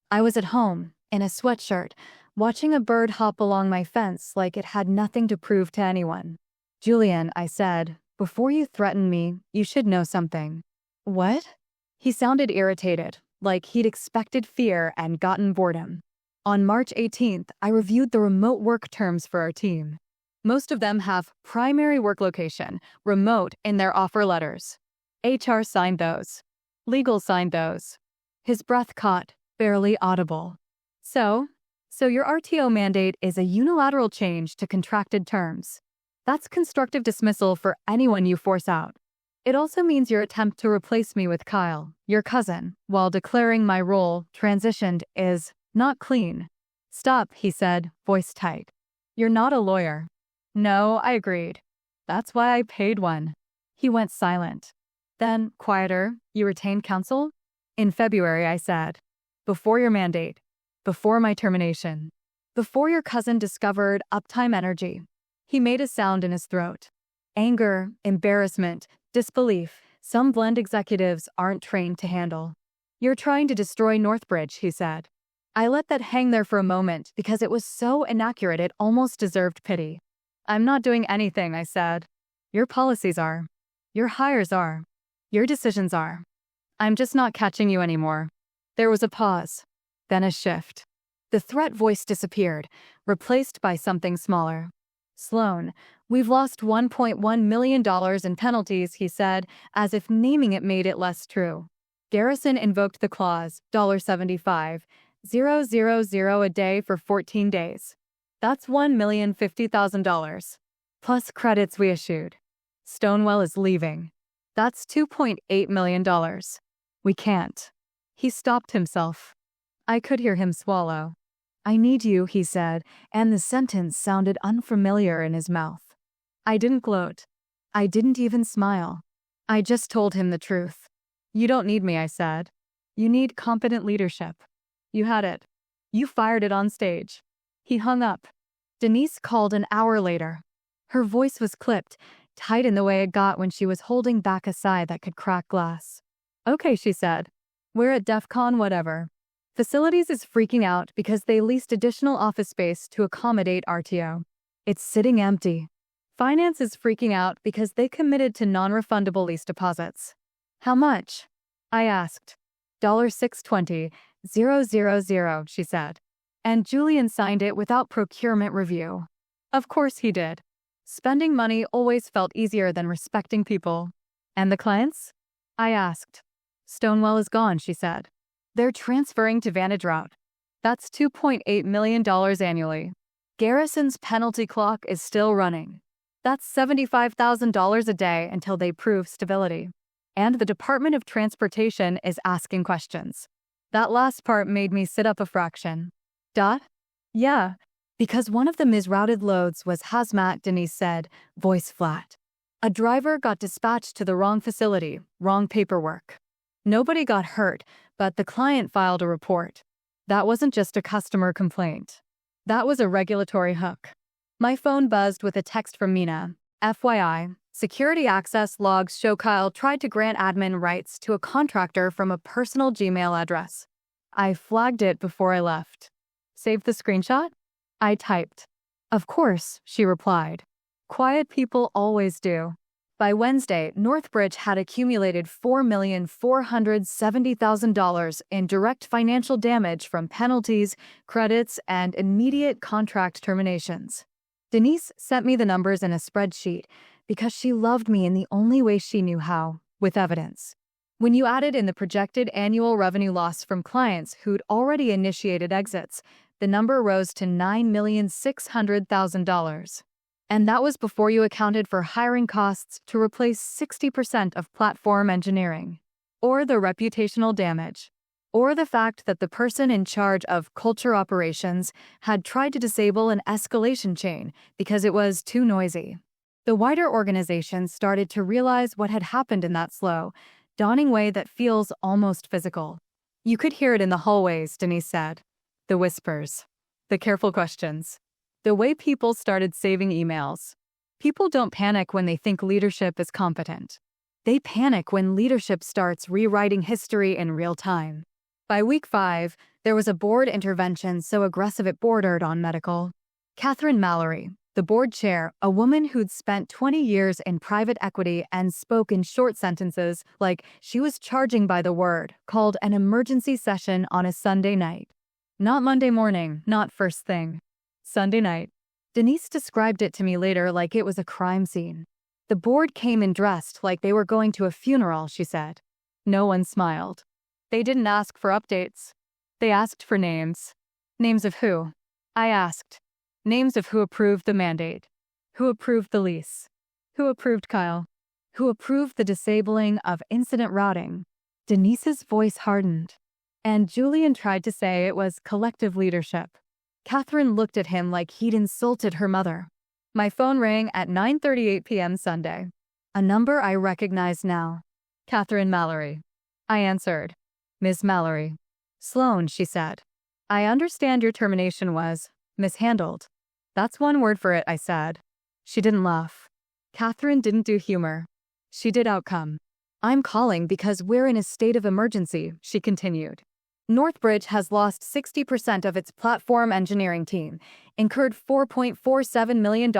I was at home, in a sweatshirt, watching a bird hop along my fence like it had nothing to prove to anyone. "Julian," I said, "before you threaten me, you should know something." "What?" He sounded irritated, like he'd expected fear and gotten boredom. On March 18th, I reviewed the remote work terms for our team. Most of them have primary work location, remote, in their offer letters. HR signed those. Legal signed those. His breath caught, barely audible. So your RTO mandate is a unilateral change to contracted terms. That's constructive dismissal for anyone you force out. It also means your attempt to replace me with Kyle, your cousin, while declaring my role transitioned is not clean. "Stop," he said, voice tight. "You're not a lawyer." "No," I agreed. "That's why I paid one." He went silent. Then, quieter, you retained counsel? In February, I said. Before your mandate. Before my termination. Before your cousin discovered uptime energy. He made a sound in his throat. Anger, embarrassment, disbelief, some blend executives aren't trained to handle. You're trying to destroy Northbridge, he said. I let that hang there for a moment because it was so inaccurate it almost deserved pity. I'm not doing anything, I said. Your policies are. Your hires are. Your decisions are. I'm just not catching you anymore. There was a pause. Then a shift. The threat voice disappeared, replaced by something smaller. Sloan, we've lost $1.1 million in penalties, he said, as if naming it made it less true. Garrison invoked the clause, $75,000 a day for 14 days. That's $1,050,000. Plus credits we issued. Stonewall is leaving. That's $2.8 million. We can't. He stopped himself. I could hear him swallow. I need you, he said, and the sentence sounded unfamiliar in his mouth. I didn't gloat. I didn't even smile. I just told him the truth. You don't need me, I said. You need competent leadership. You had it. You fired it on stage. He hung up. Denise called an hour later. Her voice was clipped, tight in the way it got when she was holding back a sigh that could crack glass. Okay, she said. We're at DEF CON whatever. Facilities is freaking out because they leased additional office space to accommodate RTO. It's sitting empty. Finance is freaking out because they committed to non-refundable lease deposits. How much? I asked. $620,000, she said. And Julian signed it without procurement review. Of course he did. Spending money always felt easier than respecting people. And the clients? I asked. Stonewall is gone, she said. They're transferring to Vantage Route. That's $2.8 million annually. Garrison's penalty clock is still running. That's $75,000 a day until they prove stability. And the Department of Transportation is asking questions. That last part made me sit up a fraction. Yeah, because one of the misrouted loads was hazmat, Denise said, voice flat. A driver got dispatched to the wrong facility, wrong paperwork. Nobody got hurt, but the client filed a report. That wasn't just a customer complaint. That was a regulatory hook. My phone buzzed with a text from Mina. FYI, security access logs show Kyle tried to grant admin rights to a contractor from a personal Gmail address. I flagged it before I left. Save the screenshot? I typed. Of course, she replied. Quiet people always do. By Wednesday, Northbridge had accumulated $4,470,000 in direct financial damage from penalties, credits, and immediate contract terminations. Denise sent me the numbers in a spreadsheet because she loved me in the only way she knew how, with evidence. When you added in the projected annual revenue loss from clients who'd already initiated exits, the number rose to $9,600,000. And that was before you accounted for hiring costs to replace 60% of platform engineering, or the reputational damage, or the fact that the person in charge of culture operations had tried to disable an escalation chain because it was too noisy. The wider organization started to realize what had happened in that slow, dawning way that feels almost physical. You could hear it in the hallways, Denise said. The whispers. The careful questions. The way people started saving emails. People don't panic when they think leadership is competent. They panic when leadership starts rewriting history in real time. By week 5, there was a board intervention so aggressive it bordered on medical. Catherine Mallory, the board chair, a woman who'd spent 20 years in private equity and spoke in short sentences like she was charging by the word, called an emergency session on a Sunday night. Not Monday morning, not first thing. Sunday night. Denise described it to me later like it was a crime scene. The board came in dressed like they were going to a funeral, she said. No one smiled. They didn't ask for updates. They asked for names. Names of who? I asked. Names of who approved the mandate. Who approved the lease. Who approved Kyle. Who approved the disabling of incident routing. Denise's voice hardened. And Julian tried to say it was collective leadership. Catherine looked at him like he'd insulted her mother. My phone rang at 9:38 p.m. Sunday. A number I recognized now. Catherine Mallory. I answered. Miss Mallory. Sloan, she said. I understand your termination was mishandled. That's one word for it, I said. She didn't laugh. Catherine didn't do humor. She did outcome. I'm calling because we're in a state of emergency, she continued. Northbridge has lost 60% of its platform engineering team, incurred $4.47 million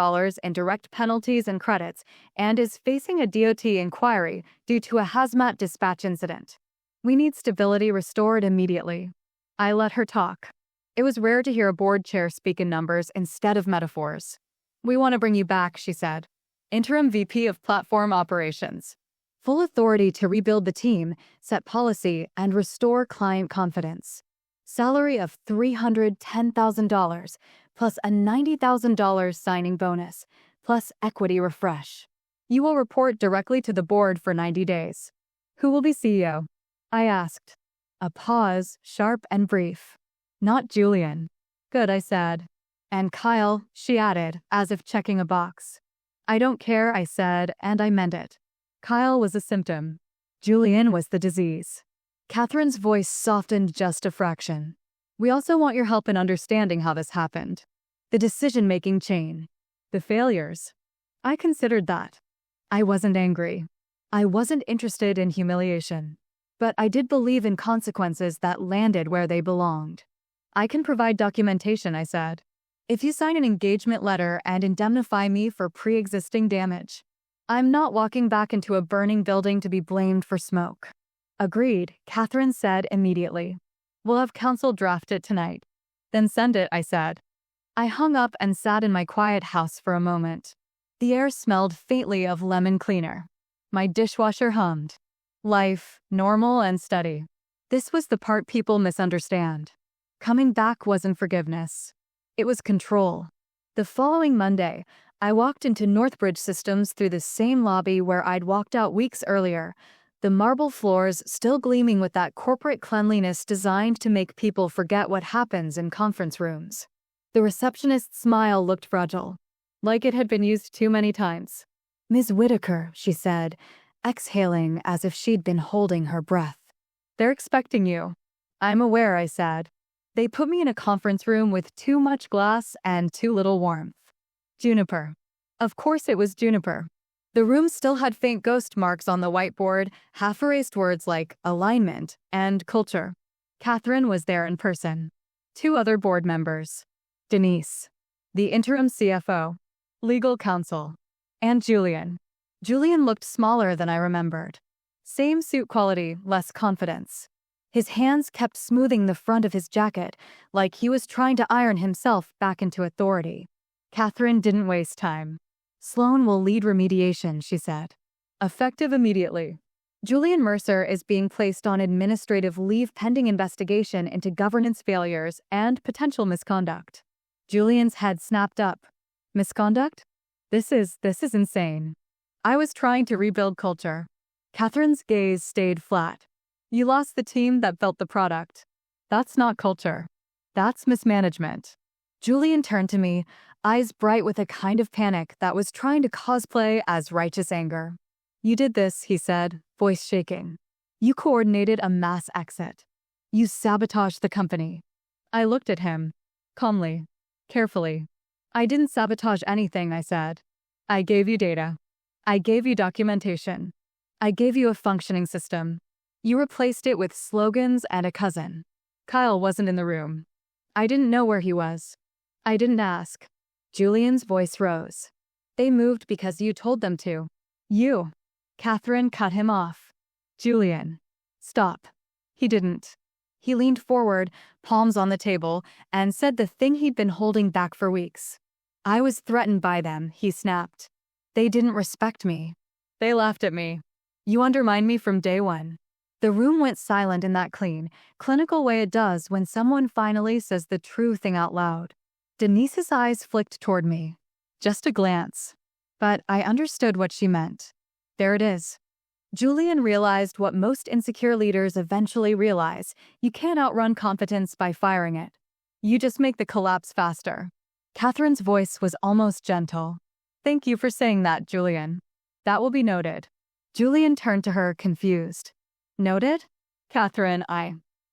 in direct penalties and credits, and is facing a DOT inquiry due to a hazmat dispatch incident. We need stability restored immediately. I let her talk. It was rare to hear a board chair speak in numbers instead of metaphors. We want to bring you back, she said. Interim VP of Platform Operations. Full authority to rebuild the team, set policy, and restore client confidence. Salary of $310,000, plus a $90,000 signing bonus, plus equity refresh. You will report directly to the board for 90 days. Who will be CEO? I asked. A pause, sharp and brief. Not Julian. Good, I said. And Kyle, she added, as if checking a box. I don't care, I said, and I meant it. Kyle was a symptom. Julian was the disease. Catherine's voice softened just a fraction. We also want your help in understanding how this happened. The decision-making chain. The failures. I considered that. I wasn't angry. I wasn't interested in humiliation. But I did believe in consequences that landed where they belonged. I can provide documentation, I said. If you sign an engagement letter and indemnify me for pre-existing damage. I'm not walking back into a burning building to be blamed for smoke. Agreed, Catherine said immediately. We'll have counsel draft it tonight. Then send it, I said. I hung up and sat in my quiet house for a moment. The air smelled faintly of lemon cleaner. My dishwasher hummed. Life, normal and steady. This was the part people misunderstand. Coming back wasn't forgiveness. It was control. The following Monday, I walked into Northbridge Systems through the same lobby where I'd walked out weeks earlier, the marble floors still gleaming with that corporate cleanliness designed to make people forget what happens in conference rooms. The receptionist's smile looked fragile, like it had been used too many times. Ms. Whitaker, she said, exhaling as if she'd been holding her breath. They're expecting you. I'm aware, I said. They put me in a conference room with too much glass and too little warmth. Juniper. Of course it was Juniper. The room still had faint ghost marks on the whiteboard, half-erased words like alignment and culture. Catherine was there in person. 2 other board members. Denise, the interim CFO, legal counsel, and Julian. Julian looked smaller than I remembered. Same suit quality, less confidence. His hands kept smoothing the front of his jacket, like he was trying to iron himself back into authority. Catherine didn't waste time. Sloan will lead remediation, she said. Effective immediately. Julian Mercer is being placed on administrative leave pending investigation into governance failures and potential misconduct. Julian's head snapped up. Misconduct? This is insane. I was trying to rebuild culture. Catherine's gaze stayed flat. You lost the team that built the product. That's not culture. That's mismanagement. Julian turned to me, eyes bright with a kind of panic that was trying to cosplay as righteous anger. You did this, he said, voice shaking. You coordinated a mass exit. You sabotaged the company. I looked at him. Calmly. Carefully. I didn't sabotage anything, I said. I gave you data. I gave you documentation. I gave you a functioning system. You replaced it with slogans and a cousin. Kyle wasn't in the room. I didn't know where he was. I didn't ask. Julian's voice rose. They moved because you told them to. You. Catherine cut him off. Julian. Stop. He didn't. He leaned forward, palms on the table, and said the thing he'd been holding back for weeks. I was threatened by them, he snapped. They didn't respect me. They laughed at me. You undermined me from day one. The room went silent in that clean, clinical way it does when someone finally says the true thing out loud. Denise's eyes flicked toward me. Just a glance. But I understood what she meant. There it is. Julian realized what most insecure leaders eventually realize. You can't outrun competence by firing it. You just make the collapse faster. Catherine's voice was almost gentle. Thank you for saying that, Julian. That will be noted. Julian turned to her, confused. Noted? Catherine,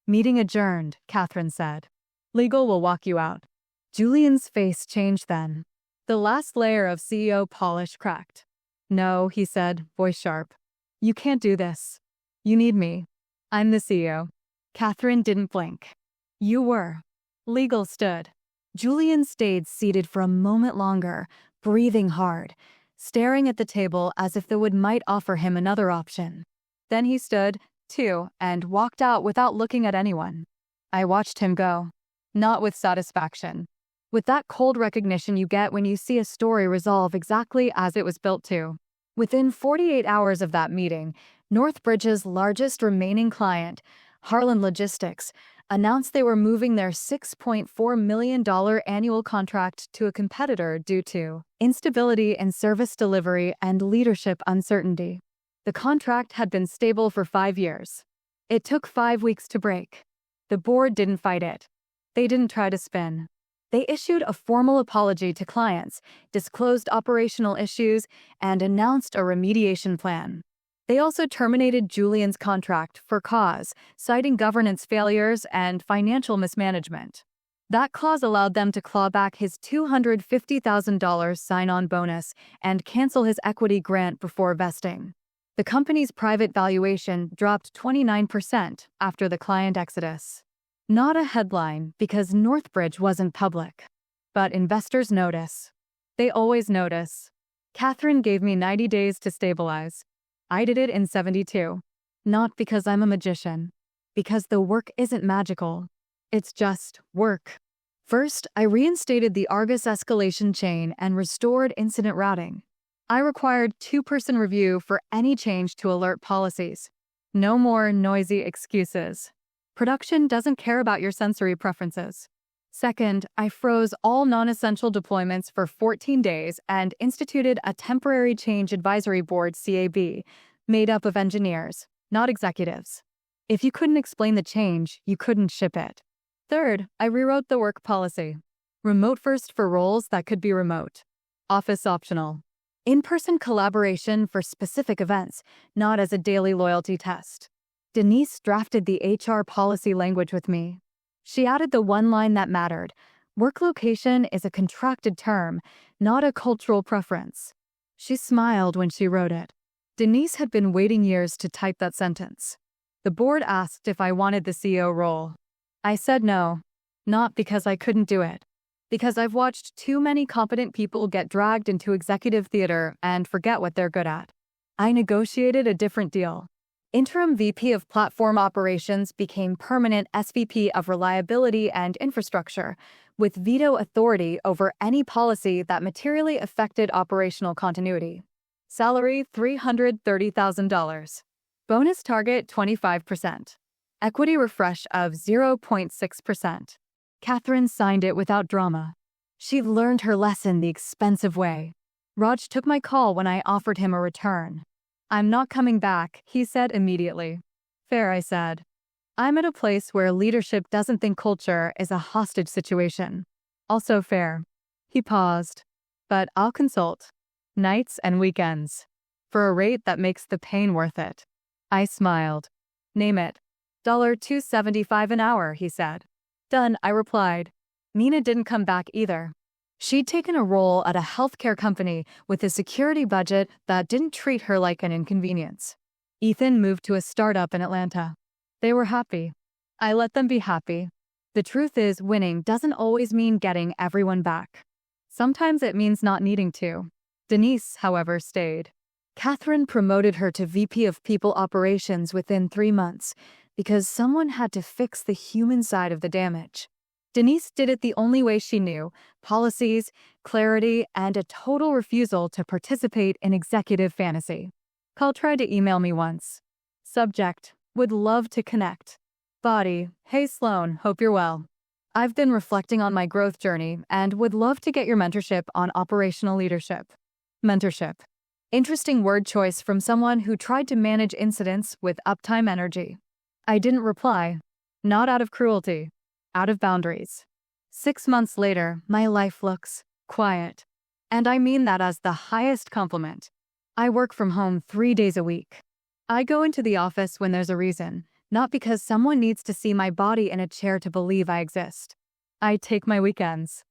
Meeting adjourned, Catherine said. Legal will walk you out. Julian's face changed then. The last layer of CEO polish cracked. No, he said, voice sharp. You can't do this. You need me. I'm the CEO. Catherine didn't blink. You were. Legal stood. Julian stayed seated for a moment longer, breathing hard, staring at the table as if the wood might offer him another option. Then he stood, too, and walked out without looking at anyone. I watched him go. Not with satisfaction. With that cold recognition you get when you see a story resolve exactly as it was built to. Within 48 hours of that meeting, Northbridge's largest remaining client, Harlan Logistics, announced they were moving their $6.4 million annual contract to a competitor due to instability in service delivery and leadership uncertainty. The contract had been stable for 5 years. It took 5 weeks to break. The board didn't fight it. They didn't try to spin. They issued a formal apology to clients, disclosed operational issues, and announced a remediation plan. They also terminated Julian's contract for cause, citing governance failures and financial mismanagement. That clause allowed them to claw back his $250,000 sign-on bonus and cancel his equity grant before vesting. The company's private valuation dropped 29% after the client exodus. Not a headline because Northbridge wasn't public. But investors notice. They always notice. Catherine gave me 90 days to stabilize. I did it in 72. Not because I'm a magician. Because the work isn't magical. It's just work. First, I reinstated the Argus escalation chain and restored incident routing. I required 2-person review for any change to alert policies. No more noisy excuses. Production doesn't care about your sensory preferences. Second, I froze all non-essential deployments for 14 days and instituted a temporary change advisory board (CAB) made up of engineers, not executives. If you couldn't explain the change, you couldn't ship it. Third, I rewrote the work policy. Remote first for roles that could be remote. Office optional. In-person collaboration for specific events, not as a daily loyalty test. Denise drafted the HR policy language with me. She added the one line that mattered. Work location is a contracted term, not a cultural preference. She smiled when she wrote it. Denise had been waiting years to type that sentence. The board asked if I wanted the CEO role. I said no. Not because I couldn't do it. Because I've watched too many competent people get dragged into executive theater and forget what they're good at. I negotiated a different deal. Interim VP of Platform Operations became permanent SVP of Reliability and Infrastructure, with veto authority over any policy that materially affected operational continuity. Salary $330,000. Bonus target 25%. Equity refresh of 0.6%. Catherine signed it without drama. She'd learned her lesson the expensive way. Raj took my call when I offered him a return. I'm not coming back, he said immediately. Fair, I said. I'm at a place where leadership doesn't think culture is a hostage situation. Also fair. He paused. But I'll consult. Nights and weekends. For a rate that makes the pain worth it. I smiled. Name it. $275 an hour, he said. Done, I replied. Nina didn't come back either. She'd taken a role at a healthcare company with a security budget that didn't treat her like an inconvenience. Ethan moved to a startup in Atlanta. They were happy. I let them be happy. The truth is, winning doesn't always mean getting everyone back. Sometimes it means not needing to. Denise, however, stayed. Catherine promoted her to VP of People Operations within 3 months because someone had to fix the human side of the damage. Denise did it the only way she knew: policies, clarity, and a total refusal to participate in executive fantasy. Call tried to email me once. Subject: would love to connect. Body: hey Sloan, hope you're well. I've been reflecting on my growth journey and would love to get your mentorship on operational leadership. Mentorship. Interesting word choice from someone who tried to manage incidents with uptime energy. I didn't reply. Not out of cruelty. Out of boundaries. 6 months later, my life looks quiet. And I mean that as the highest compliment. I work from home 3 days a week. I go into the office when there's a reason, not because someone needs to see my body in a chair to believe I exist. I take my weekends.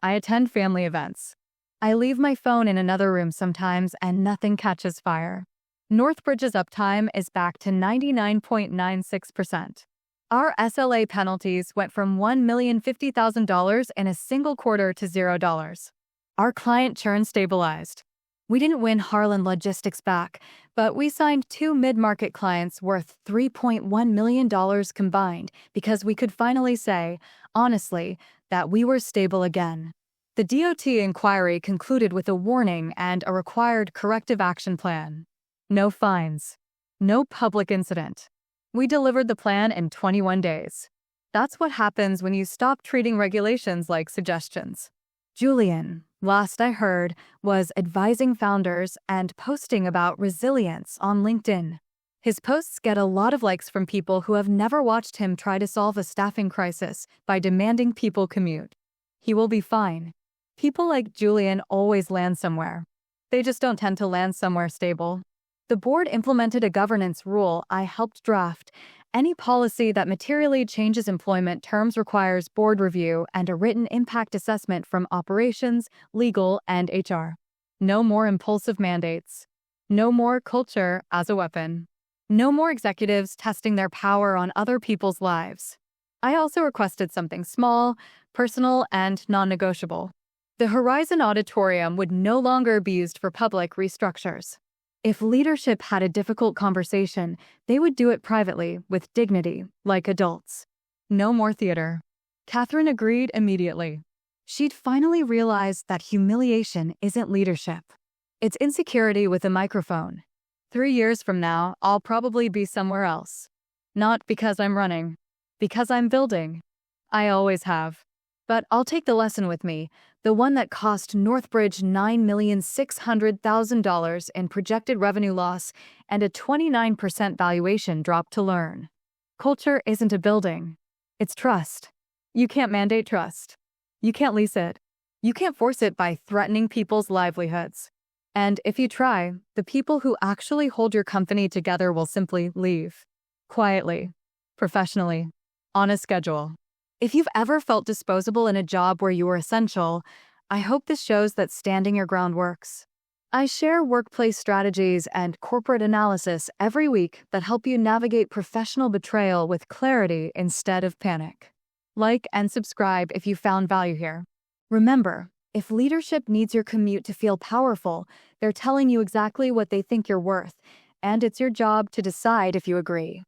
I attend family events. I leave my phone in another room sometimes and nothing catches fire. Northbridge's uptime is back to 99.96%. Our SLA penalties went from $1,050,000 in a single quarter to $0. Our client churn stabilized. We didn't win Harlan Logistics back, but we signed 2 mid-market clients worth $3.1 million combined because we could finally say, honestly, that we were stable again. The DOT inquiry concluded with a warning and a required corrective action plan. No fines. No public incident. We delivered the plan in 21 days. That's what happens when you stop treating regulations like suggestions. Julian, last I heard, was advising founders and posting about resilience on LinkedIn. His posts get a lot of likes from people who have never watched him try to solve a staffing crisis by demanding people commute. He will be fine. People like Julian always land somewhere. They just don't tend to land somewhere stable. The board implemented a governance rule I helped draft. Any policy that materially changes employment terms requires board review and a written impact assessment from operations, legal, and HR. No more impulsive mandates. No more culture as a weapon. No more executives testing their power on other people's lives. I also requested something small, personal, and non-negotiable. The Horizon Auditorium would no longer be used for public restructures. If leadership had a difficult conversation, they would do it privately, with dignity, like adults. No more theater. Catherine agreed immediately. She'd finally realized that humiliation isn't leadership. It's insecurity with a microphone. 3 years from now, I'll probably be somewhere else. Not because I'm running. Because I'm building. I always have. But I'll take the lesson with me, the one that cost Northbridge $9,600,000 in projected revenue loss and a 29% valuation drop to learn. Culture isn't a building. It's trust. You can't mandate trust. You can't lease it. You can't force it by threatening people's livelihoods. And if you try, the people who actually hold your company together will simply leave. Quietly. Professionally. On a schedule. If you've ever felt disposable in a job where you were essential, I hope this shows that standing your ground works. I share workplace strategies and corporate analysis every week that help you navigate professional betrayal with clarity instead of panic. Like and subscribe if you found value here. Remember, if leadership needs your commute to feel powerful, they're telling you exactly what they think you're worth, and it's your job to decide if you agree.